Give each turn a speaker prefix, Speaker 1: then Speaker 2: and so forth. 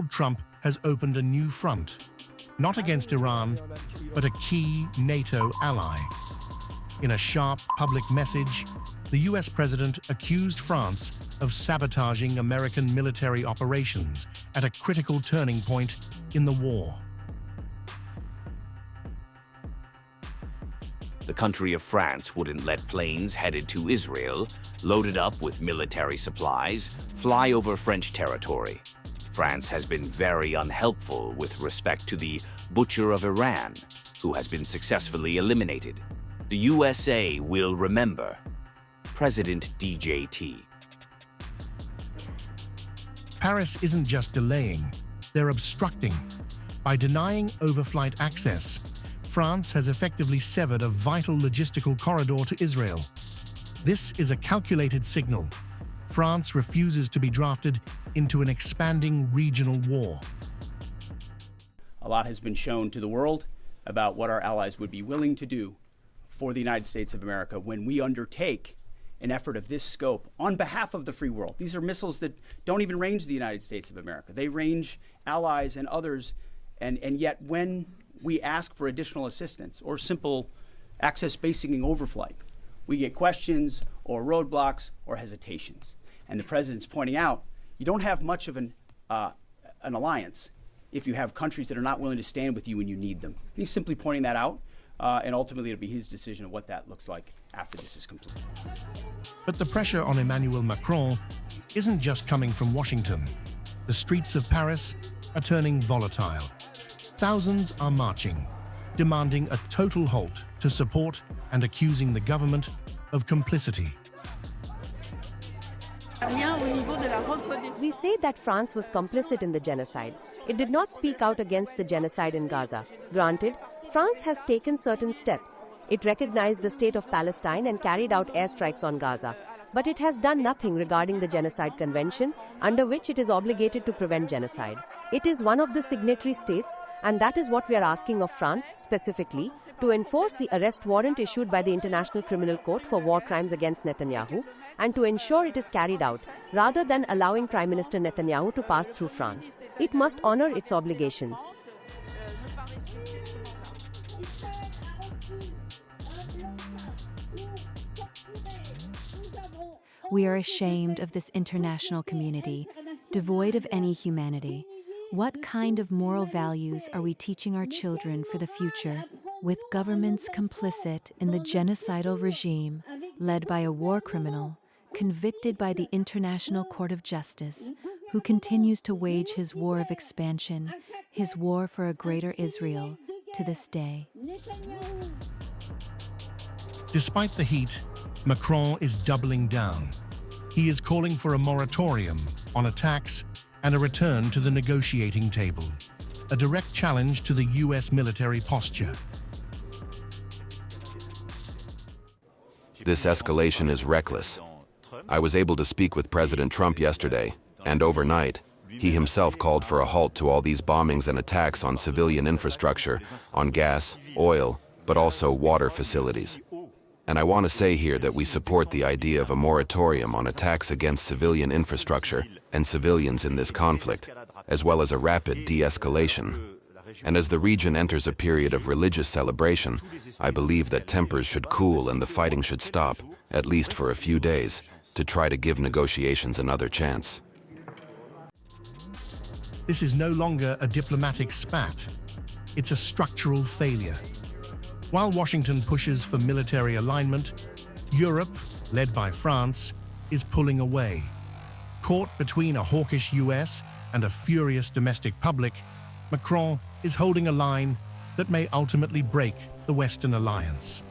Speaker 1: Donald Trump has opened a new front, not against Iran, but a key NATO ally. In a sharp public message, the US president accused France of sabotaging American military operations at a critical turning point in the war.
Speaker 2: The country of France wouldn't let planes headed to Israel, loaded up with military supplies, fly over French territory. France has been very unhelpful with respect to the butcher of Iran, who has been successfully eliminated. The USA will remember. President DJT.
Speaker 1: Paris isn't just delaying, they're obstructing. By denying overflight access, France has effectively severed a vital logistical corridor to Israel. This is a calculated signal. France refuses to be drafted into an expanding regional war.
Speaker 3: A lot has been shown to the world about what our allies would be willing to do for the United States of America when we undertake an effort of this scope on behalf of the free world. These are missiles that don't even range the United States of America. They range allies and others, and yet when we ask for additional assistance or simple access basing overflight, we get questions or roadblocks or hesitations. And the president's pointing out, you don't have much of an alliance if you have countries that are not willing to stand with you when you need them. He's simply pointing that out, and ultimately it'll be his decision of what that looks like after this is complete.
Speaker 1: But the pressure on Emmanuel Macron isn't just coming from Washington. The streets of Paris are turning volatile. Thousands are marching, demanding a total halt to support and accusing the government of complicity.
Speaker 4: We say that France was complicit in the genocide. It did not speak out against the genocide in Gaza. Granted, France has taken certain steps. It recognized the state of Palestine and carried out airstrikes on Gaza. But it has done nothing regarding the Genocide Convention, under which it is obligated to prevent genocide. It is one of the signatory states, and that is what we are asking of France, specifically, to enforce the arrest warrant issued by the International Criminal Court for war crimes against Netanyahu, and to ensure it is carried out, rather than allowing Prime Minister Netanyahu to pass through France. It must honor its obligations.
Speaker 5: We are ashamed of this international community, devoid of any humanity. What kind of moral values are we teaching our children for the future, with governments complicit in the genocidal regime, led by a war criminal, convicted by the International Court of Justice, who continues to wage his war of expansion, his war for a greater Israel, to this day?
Speaker 1: Despite the heat, Macron is doubling down. He is calling for a moratorium on attacks and a return to the negotiating table, a direct challenge to the US military posture.
Speaker 6: This escalation is reckless. I was able to speak with President Trump yesterday, and overnight, he himself called for a halt to all these bombings and attacks on civilian infrastructure, on gas, oil, but also water facilities. And I want to say here that we support the idea of a moratorium on attacks against civilian infrastructure and civilians in this conflict, as well as a rapid de-escalation. And as the region enters a period of religious celebration, I believe that tempers should cool and the fighting should stop, at least for a few days, to try to give negotiations another chance.
Speaker 1: This is no longer a diplomatic spat. It's a structural failure. While Washington pushes for military alignment, Europe, led by France, is pulling away. Caught between a hawkish US and a furious domestic public, Macron is holding a line that may ultimately break the Western alliance.